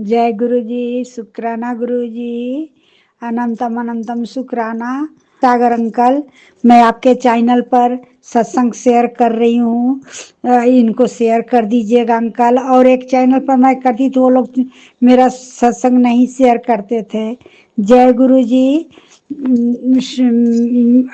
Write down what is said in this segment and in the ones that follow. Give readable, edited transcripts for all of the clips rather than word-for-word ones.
जय गुरु जी, शुक्राना गुरु जी, अनंतम अनंतम शुक्राना। सागर अंकल, मैं आपके चैनल पर सत्संग शेयर कर रही हूँ, इनको शेयर कर दीजिएगा अंकल। और एक चैनल पर मैं करती तो वो लोग मेरा सत्संग नहीं शेयर करते थे। जय गुरु जी।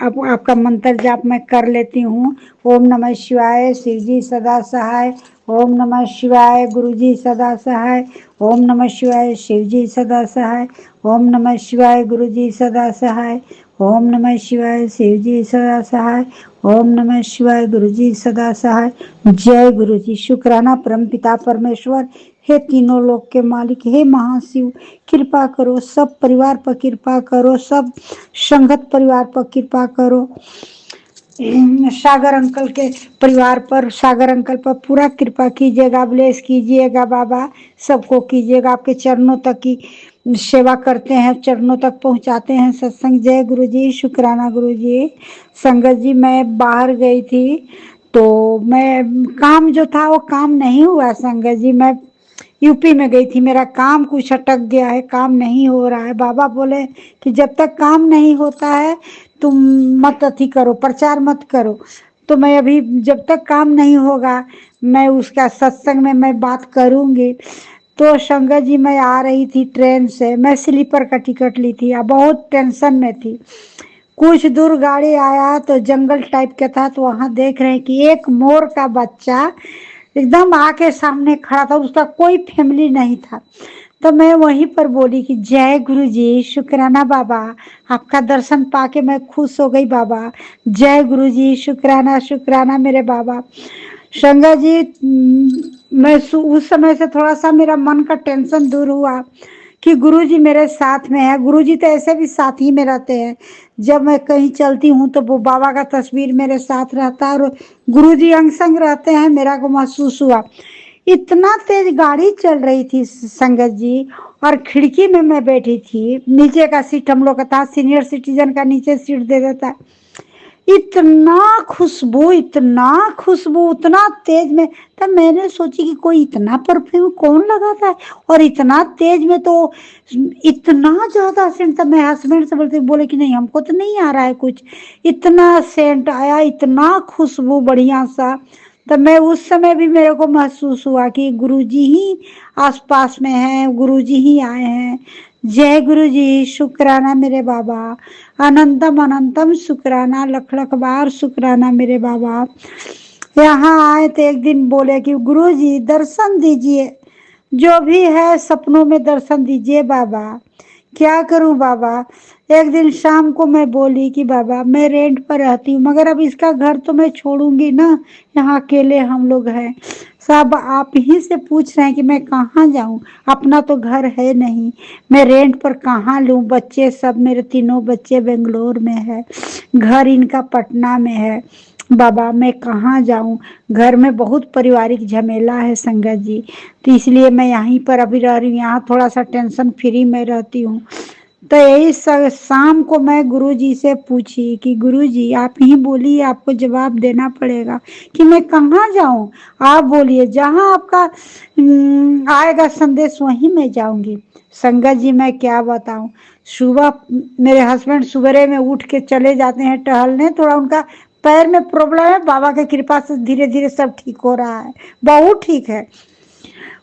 आपका मंत्र जाप मैं कर लेती हूँ। ओम नमः शिवाय, शिव जी सदा सहाय। ओम नमः शिवाय, गुरु जी सदा सहाय। ओम नमः शिवाय, शिव जी सदा सहाय। ओम नमः शिवाय, गुरु जी सदा सहाय। ओम नमः शिवाय, शिव जी सदा सहाय। ओम नमः शिवाय, गुरु जी सदा सहाय। जय गुरु जी। शुक्राना परम पिता परमेश्वर, हे तीनों लोक के मालिक, हे महाशिव, कृपा करो, सब परिवार पर कृपा करो, सब संगत परिवार पर कृपा करो। सागर अंकल के परिवार पर, सागर अंकल पर पूरा कृपा कीजिएगा, ब्लेस कीजिएगा बाबा, सबको कीजिएगा। आपके चरणों तक की सेवा करते हैं, चरणों तक पहुंचाते हैं सत्संग। जय गुरु जी, शुक्राना गुरु जी। संगत जी, मैं बाहर गई थी तो मैं काम जो था वो काम नहीं हुआ संगत जी। मैं यूपी में गई थी, मेरा काम कुछ अटक गया है, काम नहीं हो रहा है। बाबा बोले कि जब तक काम नहीं होता है तुम मत अथी करो, प्रचार मत करो। तो मैं अभी जब तक काम नहीं होगा मैं उसका सत्संग में मैं बात करूंगी। तो संगत जी, मैं आ रही थी ट्रेन से, मैं स्लीपर का टिकट ली थी, बहुत टेंशन में थी। कुछ दूर गाड़ी आया तो जंगल टाइप का था, तो वहां देख रहे हैं कि एक मोर का बच्चा एकदम आके सामने खड़ा था, उसका कोई फैमिली नहीं था। तो मैं वहीं पर बोली कि जय गुरु जी, शुक्राना बाबा, आपका दर्शन पाके मैं खुश हो गई बाबा। जय गुरु जी, शुक्राना शुक्राना मेरे बाबा। संगा जी, मैं उस समय से थोड़ा सा मेरा मन का टेंशन दूर हुआ कि गुरुजी मेरे साथ में है। गुरुजी तो ऐसे भी साथ ही में रहते हैं, जब मैं कहीं चलती हूँ तो वो बाबा का तस्वीर मेरे साथ रहता है और गुरुजी अंग संग रहते हैं। मेरा को महसूस हुआ। इतना तेज गाड़ी चल रही थी संगत जी, और खिड़की में मैं बैठी थी, नीचे का सीट हम लोग का था, सीनियर सिटीजन का नीचे सीट दे देता है। इतना खुशबू, इतना खुशबू, उतना तेज में। तब मैंने सोची कि कोई इतना परफ्यूम कौन लगाता है, और इतना तेज में तो इतना ज्यादा सेंट। तब मैं हस्बैंड से बोले कि नहीं, हमको तो नहीं आ रहा है कुछ, इतना सेंट आया, इतना खुशबू बढ़िया सा। तब मैं उस समय भी मेरे को महसूस हुआ कि गुरुजी ही आसपास में हैं, गुरुजी ही आए हैं। जय गुरु जी, शुक्राना मेरे बाबा, अनंतम अनंतम शुक्राना, लख लख बार शुक्राना मेरे बाबा। यहाँ आए तो एक दिन बोले कि गुरु जी दर्शन दीजिए, जो भी है सपनों में दर्शन दीजिए बाबा। क्या करूं बाबा। एक दिन शाम को मैं बोली कि बाबा मैं रेंट पर रहती हूँ, मगर अब इसका घर तो मैं छोड़ूंगी ना, यहाँ अकेले हम लोग हैं। सब आप ही से पूछ रहे हैं कि मैं कहाँ जाऊं, अपना तो घर है नहीं, मैं रेंट पर कहाँ लूं। बच्चे सब, मेरे तीनों बच्चे बेंगलोर में है, घर इनका पटना में है। बाबा मैं कहाँ जाऊं, घर में बहुत पारिवारिक झमेला है संगत जी। तो इसलिए मैं यहीं पर अभी रह रही हूँ, यहाँ थोड़ा सा टेंशन फ्री में रहती हूँ। तो यही शाम को मैं गुरुजी से पूछी कि गुरुजी आप ही बोलिए, आपको जवाब देना पड़ेगा कि मैं कहाँ जाऊं। आप बोलिए, जहां आपका आएगा संदेश वहीं मैं जाऊंगी। संगत जी मैं क्या बताऊं, सुबह मेरे हस्बैंड सुबह में उठ के चले जाते हैं टहलने, थोड़ा उनका पैर में प्रॉब्लम है, बाबा की कृपा से धीरे धीरे सब ठीक हो रहा है, बहुत ठीक है।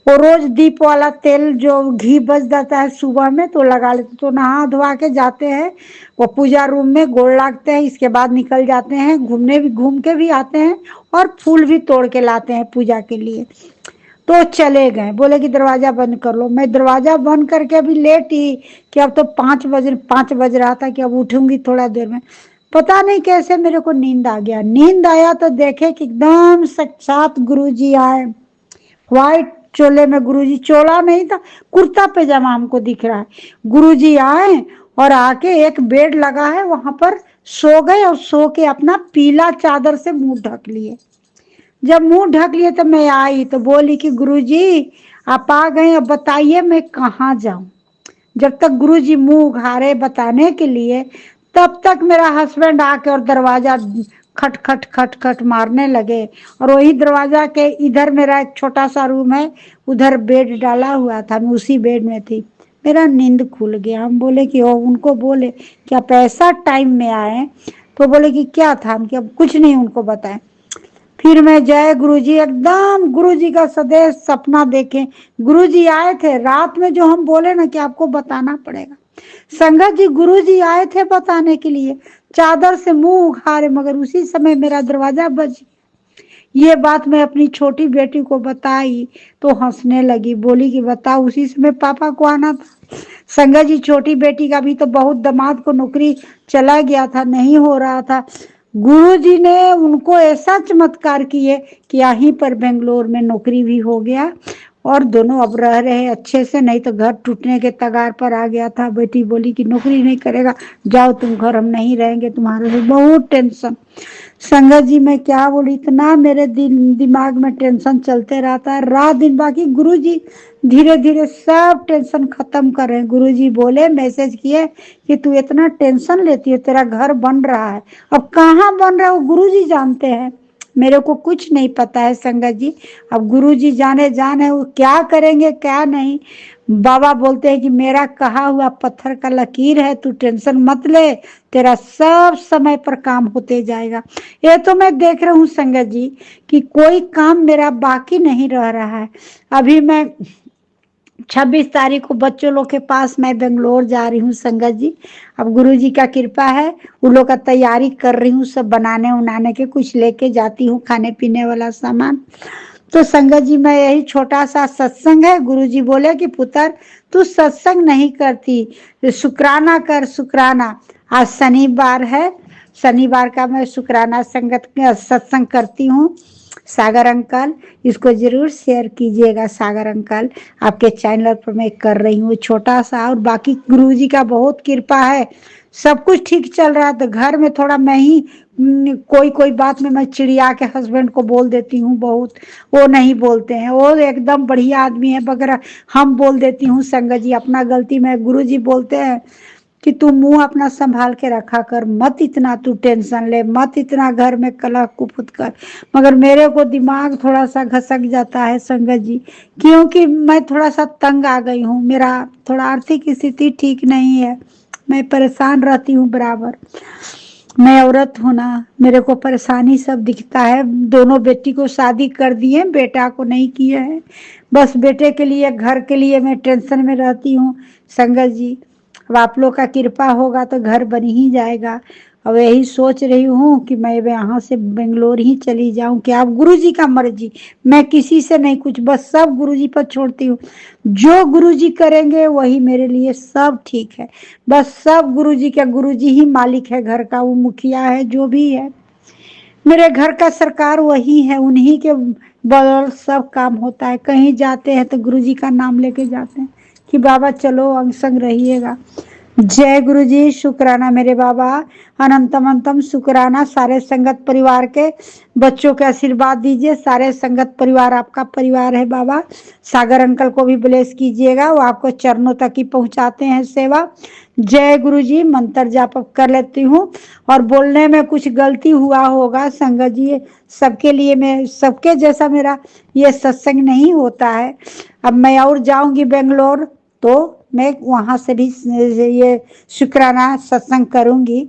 वो रोज दीप वाला तेल जो घी बच जाता है सुबह में तो लगा लेते, तो नहा धोवा के जाते हैं, वो पूजा रूम में गोड़ लागते हैं, इसके बाद निकल जाते हैं घूमने, भी घूम के भी आते हैं और फूल भी तोड़ के लाते हैं पूजा के लिए। तो चले गए, बोले कि दरवाजा बंद कर लो। मैं दरवाजा बंद करके अभी लेट ही कि अब तो 5 बज रहा था कि अब उठूंगी थोड़ा देर में। पता नहीं कैसे मेरे को नींद आ गया। नींद आया तो देखे कि एकदम साक्षात गुरुजी आए, व्हाइट चोले में। गुरुजी चोला नहीं था, कुर्ता पैजामा हमको दिख रहा है। गुरुजी आए और आके एक बेड लगा है वहां पर सो गए, और सो के अपना पीला चादर से मुंह ढक लिए। जब मुंह ढक लिए तो मैं आई तो बोली कि गुरुजी आप आ गए, अब बताइए मैं कहाँ जाऊं। जब तक गुरुजी मुंह उघारे बताने के लिए, तब तक मेरा हस्बैंड आके और दरवाजा खट खट खट खट मारने लगे। और वही दरवाजा के इधर मेरा एक छोटा सा रूम है, उधर बेड डाला हुआ था, मैं उसी बेड में थी। मेरा नींद खुल गया। हम बोले कि उनको बोले कि आप ऐसा टाइम में आए, तो बोले कि क्या था, हम कि अब कुछ नहीं उनको बताएं। फिर मैं जय गुरुजी, एकदम गुरुजी का सदैव सपना देखे। गुरुजी आए थे रात में, जो हम बोले ना कि आपको बताना पड़ेगा। संगत जी गुरुजी आए थे बताने के लिए, चादर से मुंह उघारे, मगर उसी समय मेरा दरवाजा बज। ये बात मैं अपनी छोटी बेटी को बताई तो हंसने लगी, बोली कि बताओ उसी समय पापा को आना था। संगत जी छोटी बेटी का भी तो बहुत, दामाद को नौकरी चला गया था, नहीं हो रहा था। गुरु जी ने उनको ऐसा चमत्कार किए कि यहीं पर बेंगलोर में नौकरी भी हो गया, और दोनों अब रह रहे अच्छे से, नहीं तो घर टूटने के तगार पर आ गया था। बेटी बोली कि नौकरी नहीं करेगा, जाओ तुम घर, हम नहीं रहेंगे तुम्हारे से। बहुत टेंशन। संगत जी मैं क्या बोली, इतना मेरे दिमाग में टेंशन चलते रहता है रात दिन। बाकी गुरु जी धीरे धीरे सब टेंशन खत्म कर रहे हैं। गुरु जी बोले, मैसेज किए कि तू इतना टेंशन लेती है, तेरा घर बन रहा है। अब कहाँ बन रहा है वो गुरु जी जानते हैं, मेरे को कुछ नहीं पता है संगत जी। अब गुरु जी जाने वो क्या करेंगे क्या नहीं। बाबा बोलते हैं कि मेरा कहा हुआ पत्थर का लकीर है, तू टेंशन मत ले, तेरा सब समय पर काम होते जाएगा। ये तो मैं देख रहा हूँ संगत जी कि कोई काम मेरा बाकी नहीं रह रहा है। अभी मैं 26 तारीख को बच्चों लोग के पास मैं बेंगलोर जा रही हूँ संगत जी। अब गुरु जी का कृपा है, उन लोग का तैयारी कर रही हूँ, सब बनाने उनाने के, कुछ लेके जाती हूँ खाने पीने वाला सामान। तो संगत जी मैं यही छोटा सा सत्संग है, गुरु जी बोले कि पुत्र तू सत्संग नहीं करती, शुक्राना कर, शुक्राना। आज शनिवार है, शनिवार का मैं शुक्राना संगत सत्संग करती हूँ। सागर अंकल इसको जरूर शेयर कीजिएगा। सागर अंकल आपके चैनल पर मैं कर रही हूँ छोटा सा, और बाकी गुरुजी का बहुत कृपा है, सब कुछ ठीक चल रहा है। तो घर में थोड़ा मैं ही कोई कोई बात में मैं चिड़िया के हस्बैंड को बोल देती हूँ बहुत, वो नहीं बोलते हैं, वो एकदम बढ़िया आदमी है, मगर हम बोल देती हूँ संगत जी अपना गलती में। गुरुजी बोलते हैं कि तू मुंह अपना संभाल के रखा कर, मत इतना तू टेंशन ले, मत इतना घर में कलह कुपुत कर। मगर मेरे को दिमाग थोड़ा सा घसक जाता है संगत जी, क्योंकि मैं थोड़ा सा तंग आ गई हूँ, मेरा थोड़ा आर्थिक स्थिति ठीक नहीं है, मैं परेशान रहती हूँ बराबर। मैं औरत हूँ ना, मेरे को परेशानी सब दिखता है। दोनों बेटी को शादी कर दिए, बेटा को नहीं किए हैं। बस बेटे के लिए, घर के लिए मैं टेंशन में रहती हूँ संगत जी। अब आप लोग का कृपा होगा तो घर बन ही जाएगा। अब यही सोच रही हूँ कि मैं यहाँ से बेंगलोर ही चली जाऊँ, कि आप गुरु जी का मर्जी, मैं किसी से नहीं कुछ, बस सब गुरु जी पर छोड़ती हूँ। जो गुरु जी करेंगे वही मेरे लिए सब ठीक है। बस सब गुरु जी का, गुरु जी ही मालिक है घर का, वो मुखिया है जो भी है, मेरे घर का सरकार वही है, उन्हीं के बदौलत सब काम होता है। कहीं जाते हैं तो गुरु जी का नाम लेके जाते हैं कि बाबा चलो अंग संग रहिएगा। जय गुरु जी, शुक्राना मेरे बाबा, अनंतम अनंतम शुक्राना। सारे संगत परिवार के बच्चों के आशीर्वाद दीजिए, सारे संगत परिवार आपका परिवार है बाबा। सागर अंकल को भी ब्लेस कीजिएगा, वो आपको चरणों तक ही पहुंचाते हैं सेवा। जय गुरु जी, मंत्र जाप कर लेती हूँ, और बोलने में कुछ गलती हुआ होगा संगत जी, सबके लिए, मैं सबके जैसा मेरा ये सत्संग नहीं होता है। अब मैं और जाऊंगी बेंगलोर तो मैं वहां से भी ये शुक्राना सत्संग करूंगी।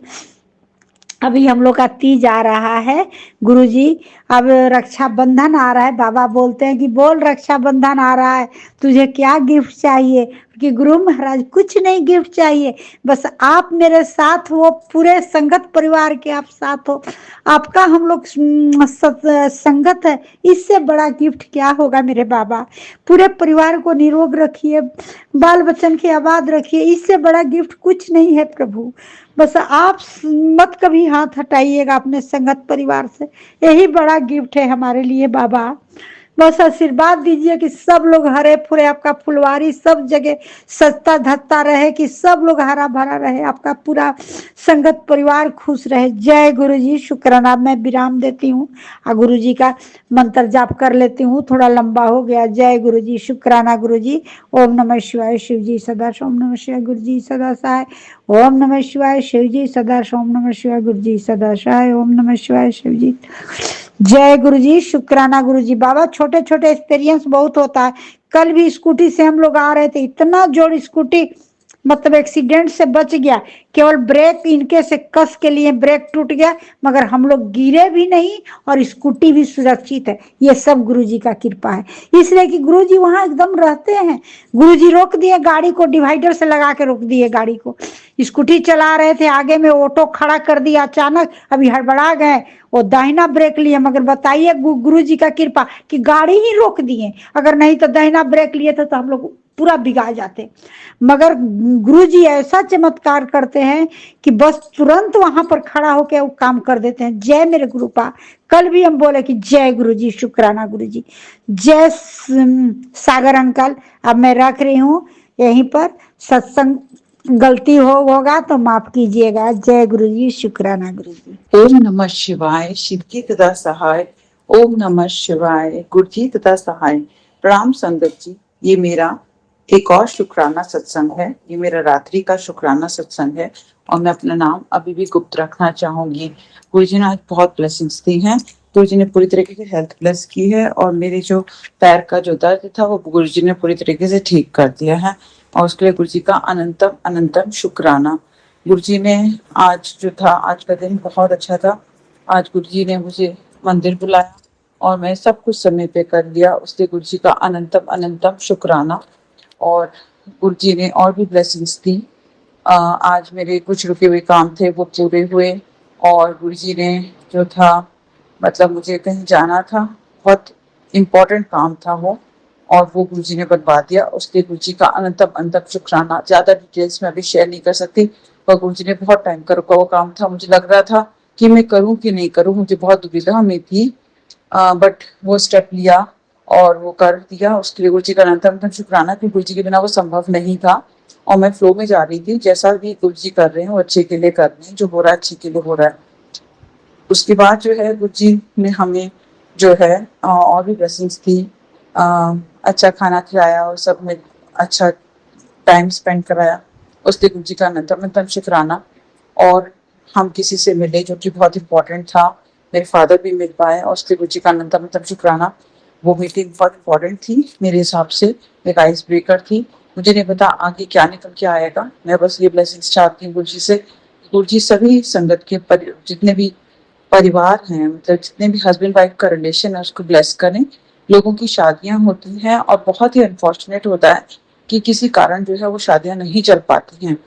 अभी हम लोग का तीज आ रहा है गुरुजी, अब रक्षाबंधन आ रहा है। बाबा बोलते हैं कि बोल रक्षाबंधन आ रहा है, तुझे क्या गिफ्ट चाहिए? कि गुरु महाराज कुछ नहीं गिफ्ट चाहिए, बस आप मेरे साथ हो, पूरे संगत परिवार के आप साथ हो, आपका हम लोग संगत है, इससे बड़ा गिफ्ट क्या होगा मेरे बाबा। पूरे परिवार को निरोग रखिए, बाल बच्चन की आबाद रखिए, इससे बड़ा गिफ्ट कुछ नहीं है प्रभु। बस आप मत कभी हाथ हटाइएगा अपने संगत परिवार से, यही बड़ा गिफ्ट है हमारे लिए बाबा। बस आशीर्वाद दीजिए कि सब लोग हरे फुरे, आपका फुलवारी सब जगह सजता धजता रहे, कि सब लोग हरा भरा रहे, आपका पूरा संगत परिवार खुश रहे। जय गुरु जी। शुक्राना। मैं विराम देती हूँ और गुरु जी का मंत्र जाप कर लेती हूँ, थोड़ा लंबा हो गया। जय गुरु जी। शुक्राना गुरु जी। ओम नमः शिवाय शिव जी सदा। ओम नमः शिवाय गुरु जी सदा सहाय। ओम नमः शिवाय शिव जी सदा। ओम नमः शिवाय गुरु जी सदा सहाय। ओम नमः शिवाय शिव जी। जय गुरु जी। शुक्राना गुरु जी। बाबा छोटे छोटे एक्सपीरियंस बहुत होता है। कल भी स्कूटी से हम लोग आ रहे थे, इतना जोर स्कूटी मतलब एक्सीडेंट से बच गया, केवल ब्रेक इनके से कस के लिए ब्रेक टूट गया, मगर हम लोग गिरे भी नहीं और स्कूटी भी सुरक्षित है। ये सब गुरुजी का कृपा है, इसलिए कि गुरुजी वहां एकदम रहते हैं। गुरुजी रोक दिए गाड़ी को, डिवाइडर से लगा के रोक दिए गाड़ी को। स्कूटी चला रहे थे, आगे में ऑटो खड़ा कर दिया अचानक, अभी हड़बड़ा गए, वो दाहिना ब्रेक लिए, मगर बताइए गुरुजी का कृपा कि गाड़ी ही रोक दिए, अगर नहीं तो दाहिना ब्रेक लिए थे तो हम लोग पूरा बिगा जाते। मगर गुरुजी ऐसा चमत्कार करते हैं कि बस तुरंत वहां पर खड़ा होकर वो काम कर देते हैं। जय मेरे गुरुपा। कल भी हम बोले कि जय गुरुजी। शुक्राना गुरुजी। जय सागर अंकल। अब मैं रख रही हूँ यहीं पर, सत्संग गलती होगा तो माफ कीजिएगा। जय गुरुजी। शुक्राना गुरुजी। ओम नमः शिवाय शिव जी तथा सहाय। ओम नमः शिवाय गुरु जी तथा सहाय। प्रणाम संगत जी, ये मेरा एक और शुक्राना सत्संग है। ये मेरा रात्रि का शुक्राना सत्संग है और मैं अपना नाम अभी भी गुप्त रखना चाहूंगी। गुरु जी ने आज बहुत ब्लेसिंग्स दी हैं। गुरु जी ने पूरी तरीके से हेल्थ ब्लेस की है और मेरे जो पैर का जो दर्द था वो गुरु जी ने पूरी तरीके से ठीक कर दिया है और उसके लिए गुरु जी का अनंतम अनंतम शुक्राना। गुरु जी ने आज जो था, आज का दिन बहुत अच्छा था। आज गुरु जी ने मुझे मंदिर बुलाया और मैं सब कुछ समय पे कर लिया, उसके गुरु जी का अनंतम अनंतम शुक्राना। और गुरु जी ने और भी ब्लेसिंग्स दी। आज मेरे कुछ रुके हुए काम थे वो पूरे हुए और गुरु जी ने जो था, मतलब मुझे कहीं जाना था, बहुत इम्पोर्टेंट काम था वो, और वो गुरु जी ने बनवा दिया। उसके गुरु जी का अनंतम अनंतम शुक्राना। ज्यादा डिटेल्स में अभी शेयर नहीं कर सकती, पर गुरु जी ने बहुत टाइम का रुका हुआ काम था, मुझे लग रहा था कि मैं करूं कि नहीं करूं, मुझे बहुत दुविधा में थी, बट वो स्टेप लिया और वो कर दिया। उसके लिए गुरु जी का अनंतम अनंतम शुक्राना, कि गुरु जी के बिना वो संभव नहीं था और मैं फ्लो में जा रही थी। जैसा भी गुरु जी कर रहे हैं वो अच्छे के लिए कर रहे हैं, जो हो रहा है अच्छे के लिए हो रहा है। उसके बाद जो है गुरु जी ने हमें जो है और भी ब्लेसिंग्स दी। अच्छा खाना खिलाया और सब में अच्छा टाइम स्पेंड कराया। उसके गुरु जी का अनंतम अनंतम शुक्राना। और हम किसी से मिले जो कि बहुत इंपॉर्टेंट था, मेरे फादर भी मिल पाए और उसके गुरु जी का अनंतम अनंतम शुक्राना। वो मीटिंग बहुत इंपॉर्टेंट थी मेरे हिसाब से, एक आइस ब्रेकर थी। मुझे नहीं पता आगे क्या निकल के आएगा, मैं बस ये ब्लेसिंग्स चाहती हूँ गुरु जी से। गुरु जी सभी संगत के जितने भी परिवार हैं, मतलब जितने भी हस्बैंड वाइफ का रिलेशन है उसको ब्लेस करें। लोगों की शादियां होती हैं और बहुत ही अनफॉर्चुनेट होता है कि किसी कारण जो है वो शादियां नहीं चल पाती हैं।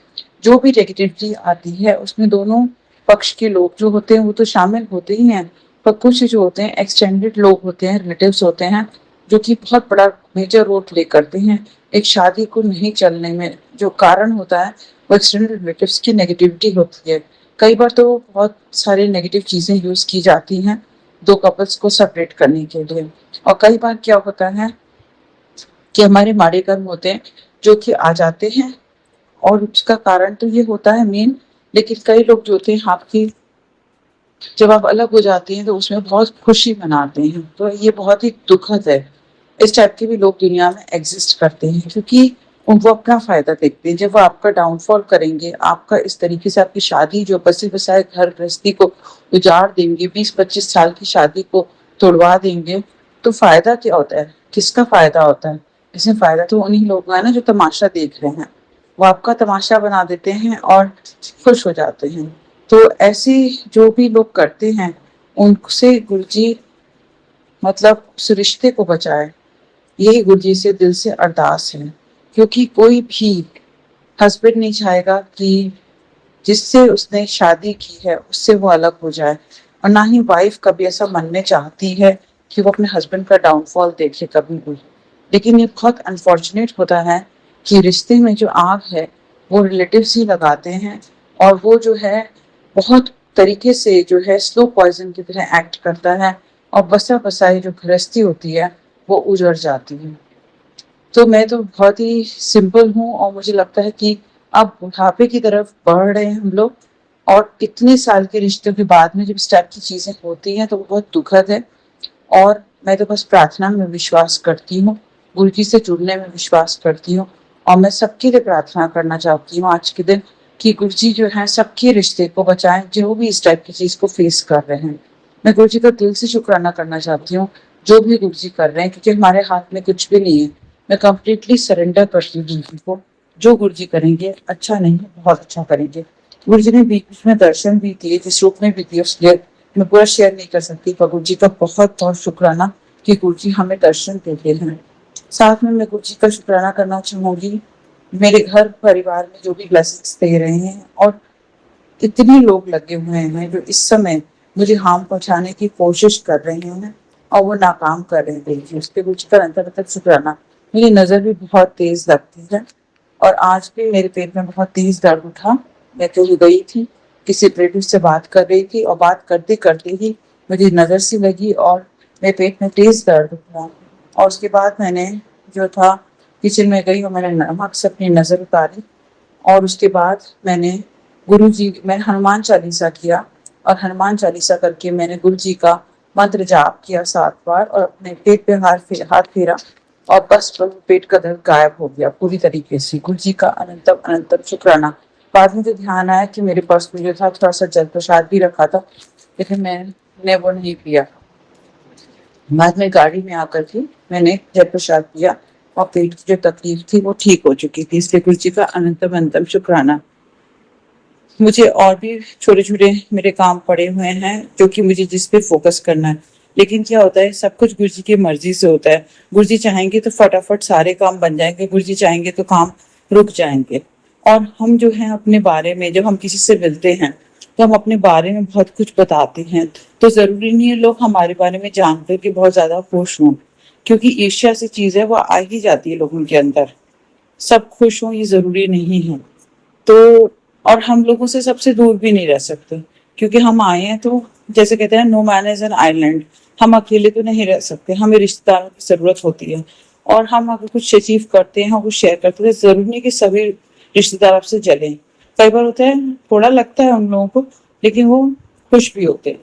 जो भी नेगेटिविटी आती है उसमें दोनों पक्ष के लोग जो होते हैं वो तो शामिल होते ही हैं, पर कुछ जो होते हैं एक्सटेंडेड लोग होते हैं, रिलेटिव्स होते हैं, जो कि बहुत बड़ा मेजर रोल प्ले करते हैं एक शादी को नहीं चलने में। जो कारण होता है वो एक्सटेंडेड रिलेटिव्स की नेगेटिविटी होती है। कई बार तो बहुत सारे नेगेटिव चीजें यूज की जाती हैं दो कपल्स को सेपरेट करने के लिए। और कई बार क्या होता है कि हमारे माड़े कर्म होते हैं जो कि आ जाते हैं और उसका कारण तो ये होता है मेन, लेकिन कई लोग जो होते हैं आपकी, जब आप अलग हो जाते हैं तो उसमें बहुत खुशी मनाते हैं। तो ये बहुत ही दुखद है। इस टाइप के भी लोग दुनिया में एग्जिस्ट करते हैं, क्योंकि वो अपना फायदा देखते हैं। जब वो आपका डाउनफॉल करेंगे, आपका इस तरीके से आपकी शादी जो बसे बसाए घर गृहस्थी को उजाड़ देंगे, 20-25 साल की शादी को तोड़वा देंगे, तो फायदा क्या होता है, किसका फायदा होता है? इसमें फायदा तो उन्हीं लोगों का है ना जो तमाशा देख रहे हैं। वो आपका तमाशा बना देते हैं और खुश हो जाते हैं। तो ऐसे जो भी लोग करते हैं उनसे गुरुजी मतलब उस रिश्ते को बचाए, यही गुरुजी से दिल से अरदास है। क्योंकि कोई भी हस्बैंड नहीं चाहेगा कि जिससे उसने शादी की है उससे वो अलग हो जाए, और ना ही वाइफ कभी ऐसा मन में चाहती है कि वो अपने हस्बैंड का डाउनफॉल देखे कभी भी। लेकिन ये बहुत अनफॉर्चुनेट होता है कि रिश्ते में जो आग है वो रिलेटिव्स ही लगाते हैं, और वो जो है बहुत तरीके से जो है स्लो पॉइजन की तरह एक्ट करता है, और बसा बसाई जो गृहस्थी होती है वो उजड़ जाती है। तो मैं तो बहुत ही सिंपल हूँ और मुझे लगता है कि अब बुढ़ापे की तरफ बढ़ रहे हैं हम लोग, और इतने साल के रिश्तों के बाद में जब इस टाइप की चीजें होती हैं तो वो बहुत दुखद है। और मैं तो बस प्रार्थना में विश्वास करती हूँ, गुरु जी से जुड़ने में विश्वास करती हूँ, और मैं सबके लिए प्रार्थना करना चाहती हूँ आज के दिन कि गुरु जी जो है सबके रिश्ते को बचाएं जो भी इस टाइप की चीज को फेस कर रहे हैं। मैं गुरु जी का दिल से शुक्राना करना चाहती हूँ जो भी गुरु जी कर रहे हैं, क्योंकि हमारे हाथ में कुछ भी नहीं है। मैं कंप्लीटली सरेंडर करती हूँ गुरु जी को। जो गुरु जी करेंगे अच्छा नहीं बहुत अच्छा करेंगे। गुरु जी ने बीच में दर्शन भी दिए, जिस रूप में भी दिए उसलिए मैं पूरा शेयर नहीं कर सकती, पर गुरु जी का बहुत बहुत शुक्राना कि गुरु जी हमें दर्शन देते हैं। साथ में मैं गुरु जी का शुक्राना करना चाहूंगी मेरे घर परिवार में जो भी ब्लेसिंग्स दे रहे हैं, और इतने लोग लगे हुए हैं जो इस समय मुझे हार्म पहुंचाने की कोशिश कर रहे हैं और वो नाकाम कर रहे हैं। उसके गुरु जी का अंतर शुक्राना। मेरी नजर भी बहुत तेज लगती है, और आज भी मेरे पेट में बहुत तेज दर्द उठा। मैं कहीं गई थी, किसी रिलेटिव से बात कर रही थी, और बात करते करते ही मुझे नजर सी लगी और मेरे पेट में तेज दर्द उठा। और उसके बाद मैंने जो था किचन में गई और मैंने नमक से अपनी नजर उतारी, और उसके बाद मैंने हनुमान चालीसा किया, और हनुमान चालीसा करके मैंने गुरु जी का मंत्र जाप किया 7 बार, और अपने पेट पे हाथ फेरा, और बस पेट का दर्द गायब हो गया पूरी तरीके से। गुरु जी का अनंतम अनंतम शुक्राना। बाद में जो ध्यान आया कि मेरे पर्स में जो था थोड़ा सा जल प्रसाद भी रखा था, लेकिन मैंने वो नहीं पिया। बाद में गाड़ी में आकर के मैंने जल प्रसाद पिया, और पेट की जो तकलीफ थी वो ठीक हो चुकी थी। इसलिए गुरु जी का अनंतम अनंतम शुक्राना। मुझे और भी छोटे छोटे मेरे काम पड़े हुए हैं जो कि मुझे जिस पे फोकस करना है, लेकिन क्या होता है सब कुछ गुरु जी की मर्जी से होता है। गुरु जी चाहेंगे तो फटाफट सारे काम बन जाएंगे, गुरु जी चाहेंगे तो काम रुक जाएंगे। और हम जो है अपने बारे में जब हम किसी से मिलते हैं तो हम अपने बारे में बहुत कुछ बताते हैं, तो जरूरी नहीं है लोग हमारे बारे में जानकर के बहुत ज्यादा खुश हों, क्योंकि ईर्ष्या सी चीज है वो आ ही जाती है लोगों के अंदर। सब खुश हों ये जरूरी नहीं है। तो और हम लोगों से सबसे दूर भी नहीं रह सकते, क्योंकि हम आए हैं तो जैसे कहते हैं no man is an island. हम अकेले तो नहीं रह सकते, हमें रिश्तेदारों की जरूरत होती है। और हम अगर कुछ अचीव करते हैं, कुछ शेयर करते हैं, जरूरी नहीं कि सभी रिश्तेदार आपसे जलें। कई बार होता है थोड़ा लगता है उन लोगों को, लेकिन वो खुश भी होते हैं।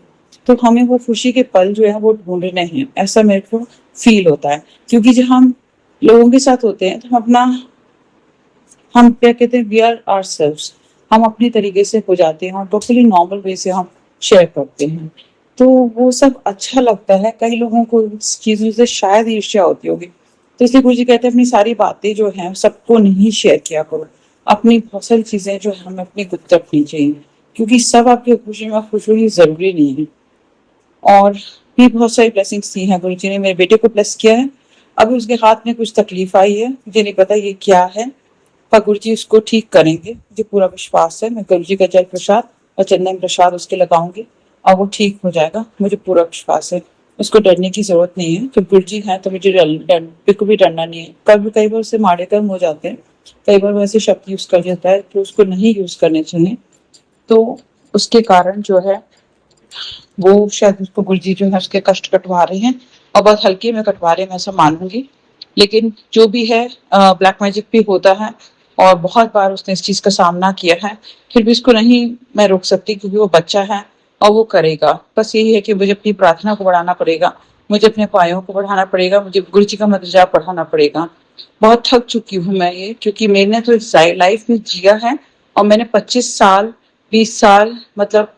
तो हमें वो खुशी के पल जो है वो ढूंढने हैं, ऐसा मेरे को फील होता है। क्योंकि जब हम लोगों के साथ होते हैं तो हम क्या कहते हैं वी आर आवरसेल्व्स। हम अपनी तरीके से हो जाते हैं और टोटली नॉर्मल वे से हम शेयर करते हैं, तो वो सब अच्छा लगता है। कई लोगों को इस चीजों से शायद ईर्ष्या होती होगी, तो इसलिए गुरु जी कहते हैं अपनी सारी बातें जो हैं सबको नहीं शेयर किया करो। अपनी बहुत सारी चीजें जो है हमें अपनी गुप्त रखनी चाहिए, क्योंकि सब आपकी खुशी में खुश हो ये जरूरी नहीं है। और भी बहुत सारी ब्लेसिंग्स दी हैं गुरु जी ने। मेरे बेटे को ब्लेस किया है, अभी उसके हाथ में कुछ तकलीफ आई है, मुझे नहीं पता ये क्या है, पर गुरु जी उसको ठीक करेंगे, मुझे पूरा विश्वास है। मैं गुरु जी का जल प्रसाद और चंदन प्रसाद उसके लगाऊंगी और वो ठीक हो जाएगा, मुझे पूरा विश्वास है। उसको डरने की जरूरत नहीं है, तो गुरु जी है तो मुझे बिल्कुल भी डरना नहीं है। कई बार उससे माड़े कर्म हो जाते हैं, कई बार वैसे शब्द यूज कर देता है तो उसको नहीं यूज करने चाहिए। तो उसके कारण जो है वो शायद उसको गुरु जी जो है उसके कष्ट कटवा रहे हैं, और बहुत हल्के में कटवा रहे हैं, मैं ऐसा मानूंगी। लेकिन जो भी है ब्लैक मैजिक भी होता है, और बहुत बार उसने इस चीज का सामना किया है, फिर भी इसको नहीं मैं रोक सकती, क्योंकि वो बच्चा है और वो करेगा। बस यही है कि मुझे अपनी प्रार्थना को बढ़ाना पड़ेगा, मुझे अपने पायों को बढ़ाना पड़ेगा, मुझे गुरु जी का मंत्र जाप पढ़ाना पड़ेगा। बहुत थक चुकी हूँ मैं ये, क्योंकि मैंने तो लाइफ में जिया है, और मैंने 25 साल 20 साल मतलब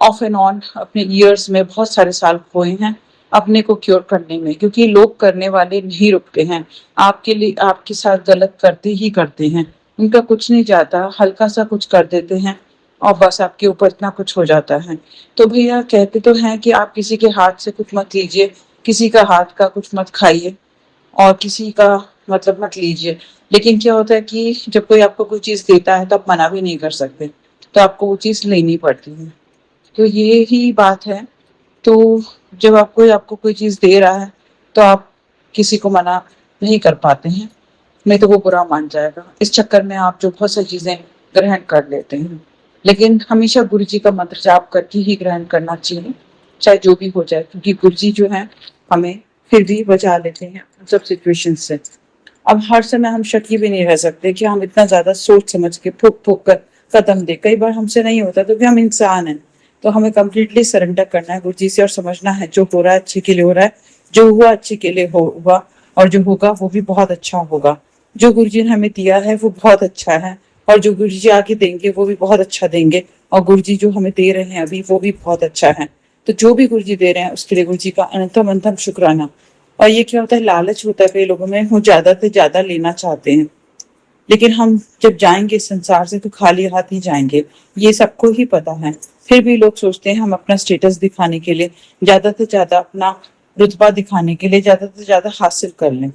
ऑफ एंड ऑन अपने ईयर्स में बहुत सारे साल खोए हैं अपने को क्योर करने में, क्योंकि लोग करने वाले नहीं रुकते हैं। आपके लिए आपके साथ गलत करते ही करते हैं, उनका कुछ नहीं जाता, हल्का सा कुछ कर देते हैं और बस आपके ऊपर इतना कुछ हो जाता है। तो भैया कहते तो हैं कि आप किसी के हाथ से कुछ मत लीजिए, किसी का हाथ का कुछ मत खाइए, और किसी का मतलब मत लीजिए। लेकिन क्या होता है कि जब कोई आपको कोई चीज देता है तो आप मना भी नहीं कर सकते, तो आपको वो चीज लेनी पड़ती है। तो ये ही बात है। तो जब आपको कोई चीज दे रहा है तो आप किसी को मना नहीं कर पाते हैं, नहीं तो वो बुरा मान जाएगा। इस चक्कर में आप जो बहुत सारी चीजें ग्रहण कर लेते हैं, लेकिन हमेशा गुरु जी का मंत्र जाप करके ही ग्रहण करना चाहिए, चाहे जो भी हो जाए, क्योंकि गुरु जी जो है हमें फिर भी बचा लेते हैं उन सब सिचुएशन से। अब हर समय हम शकी भी नहीं रह सकते कि हम इतना ज्यादा सोच समझ के फूक फूक कर कदम दे, कई बार हमसे नहीं होता तो भी हम इंसान हैं। तो हमें कम्प्लीटली सरेंडर करना है गुरु जी से और समझना है जो हो रहा है अच्छे के लिए हो रहा है, जो हुआ अच्छे के लिए हुआ, और जो होगा वो भी बहुत अच्छा होगा। जो गुरु जी ने हमें दिया है वो बहुत अच्छा है, और जो गुरु जी आगे देंगे वो भी बहुत अच्छा देंगे, और गुरु जी जो हमें दे रहे हैं अभी वो भी बहुत अच्छा है। तो जो भी गुरु जी दे रहे हैं उसके लिए गुरु जी का अनंतम अनंतम शुक्राना। और ये क्या होता है, लालच होता है कई लोगों में, वो ज्यादा से ज्यादा लेना चाहते हैं, लेकिन हम जब जाएंगे इस संसार से तो खाली हाथ ही जाएंगे, ये सबको ही पता है। फिर भी लोग सोचते हैं हम अपना स्टेटस दिखाने के लिए, ज्यादा से ज्यादा अपना रुतबा दिखाने के लिए ज्यादा से ज्यादा हासिल कर लें।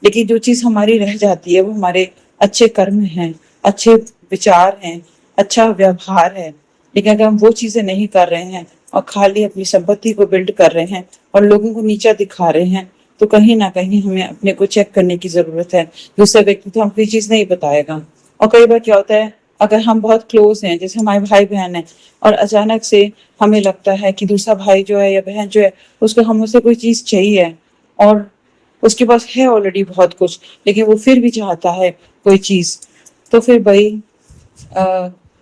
लेकिन जो चीज हमारी रह जाती है वो हमारे अच्छे कर्म हैं, अच्छे विचार हैं, अच्छा व्यवहार है। लेकिन अगर हम वो चीजें नहीं कर रहे हैं और खाली अपनी संपत्ति को बिल्ड कर रहे हैं और लोगों को नीचा दिखा रहे हैं, तो कहीं ना कहीं हमें अपने को चेक करने की जरूरत है। दूसरा व्यक्ति तो हमको ये चीज नहीं बताएगा। और कई बार क्या होता है, अगर हम बहुत क्लोज हैं, जैसे हमारे भाई बहन है, और अचानक से हमें लगता है कि दूसरा भाई जो है या बहन जो है उसको हमसे कोई चीज चाहिए, और उसके पास है ऑलरेडी बहुत कुछ, लेकिन वो फिर भी चाहता है कोई चीज, तो फिर भाई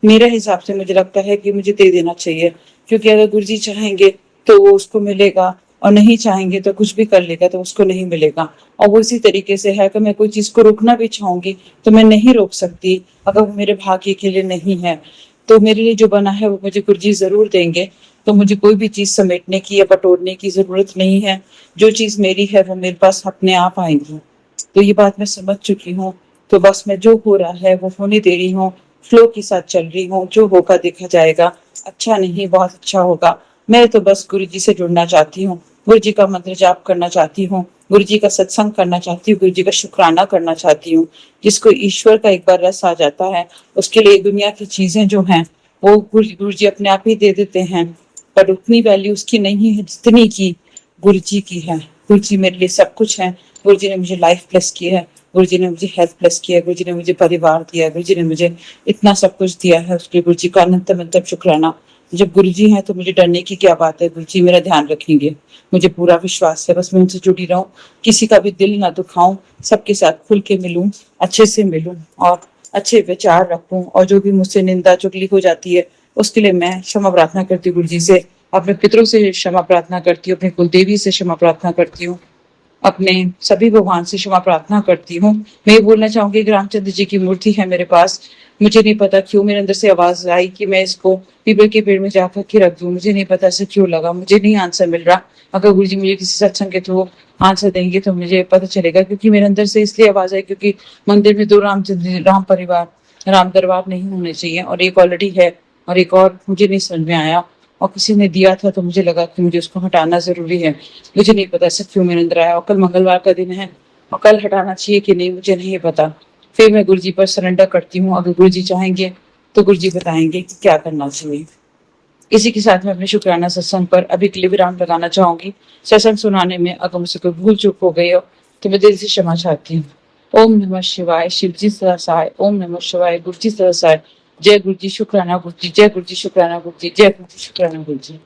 मेरे हिसाब से मुझे लगता है कि मुझे दे देना चाहिए। क्योंकि अगर गुरुजी चाहेंगे तो वो उसको मिलेगा, और नहीं चाहेंगे तो कुछ भी कर लेगा तो उसको नहीं मिलेगा। और वो इसी तरीके से है कि मैं कोई चीज को रोकना भी चाहूंगी तो मैं नहीं रोक सकती, अगर वो मेरे भाग्य के लिए नहीं है। तो मेरे लिए जो बना है वो मुझे गुरुजी जरूर देंगे। तो मुझे कोई भी चीज समेटने की या बटोरने की जरूरत नहीं है। जो चीज मेरी है वो मेरे पास अपने आप आएगी। तो ये बात मैं समझ चुकी हूँ। तो बस मैं जो हो रहा है वो होने दे रही हूँ, फ्लो के साथ चल रही हूँ। जो होगा देखा जाएगा, अच्छा नहीं बहुत अच्छा होगा। मैं तो बस गुरु जी से जुड़ना चाहती हूँ, गुरु जी का मंत्र जाप करना चाहती हूँ, गुरु जी का सत्संग करना चाहती हूँ, गुरु जी का शुक्राना करना चाहती हूँ। जिसको ईश्वर का एक बार रस आ जाता है उसके लिए दुनिया की चीजें जो हैं वो गुरु जी अपने आप ही दे देते हैं। पर उतनी वैल्यू उसकी नहीं है जितनी की गुरु जी की है। गुरु जी मेरे लिए सब कुछ है। गुरु जी ने मुझे लाइफ प्लस की है, गुरु जी ने मुझे हेल्थ प्लस किया है, गुरु जी ने मुझे परिवार दिया है, गुरु जी ने मुझे इतना सब कुछ दिया है। उसके गुरु जी का अनंतम अनंतम शुक्राना। जब गुरु जी हैं तो मुझे डरने की क्या बात है, गुरु जी मेरा ध्यान रखेंगे, मुझे पूरा विश्वास है। बस मैं उनसे जुड़ी रहूं, किसी का भी दिल ना दुखाऊं, सबके साथ खुल के मिलूं, अच्छे से मिलूं और अच्छे विचार रखूं। और जो भी मुझसे निंदा चुगली हो जाती है उसके लिए मैं क्षमा प्रार्थना करती हूँ गुरु जी से, अपने पितरों से क्षमा प्रार्थना करती हूँ, अपने कुलदेवी से क्षमा प्रार्थना करती हूँ, अपने सभी भगवान से क्षमा प्रार्थना करती हूँ। मैं ये बोलना चाहूंगी कि रामचंद्र जी की मूर्ति है मेरे पास। मुझे नहीं पता क्यों मेरे अंदर से आवाज आई कि मैं इसको पीपल के पेड़ में जाकर के रख दूं। मुझे नहीं पता ऐसे क्यों लगा, मुझे नहीं आंसर मिल रहा। अगर गुरु जी मुझे किसी सत्संग के थ्रू आंसर देंगे तो मुझे पता चलेगा, क्योंकि मेरे अंदर से इसलिए आवाज आई क्योंकि मंदिर में दो रामचंद्र राम परिवार राम दरबार नहीं होने चाहिए, और एक ऑलरेडी है और एक और मुझे नहीं समझ में आया, और किसी ने दिया था तो मुझे लगा कि मुझे उसको हटाना जरूरी है। मुझे नहीं पता ऐसा क्यों मेरे अंदर आया, और कल मंगलवार का दिन है और कल हटाना चाहिए कि नहीं मुझे नहीं पता। फिर मैं गुरु जी पर सरेंडर करती हूँ। अगर गुरु जी चाहेंगे तो गुरु जी बताएंगे कि क्या करना चाहिए। इसी के साथ मैं अपने शुक्राना सत्संग पर अभी के लिए विराम लगाना चाहूंगी। सत्संग सुनाने में अगर मुझसे कोई भूल चूक हो गई हो तो मैं दिल से क्षमा चाहती हूँ। ओम नमः शिवाय, शिव जी सदा सहाय। ओम नमः शिवाय, गुरु जी सदा सहाय। जय गुरु जी, शुक्राना गुरु जी, जय गुरु जी, शुक्राना गुरु जी, जय गुरु जी, शुक्राना गुरु जी।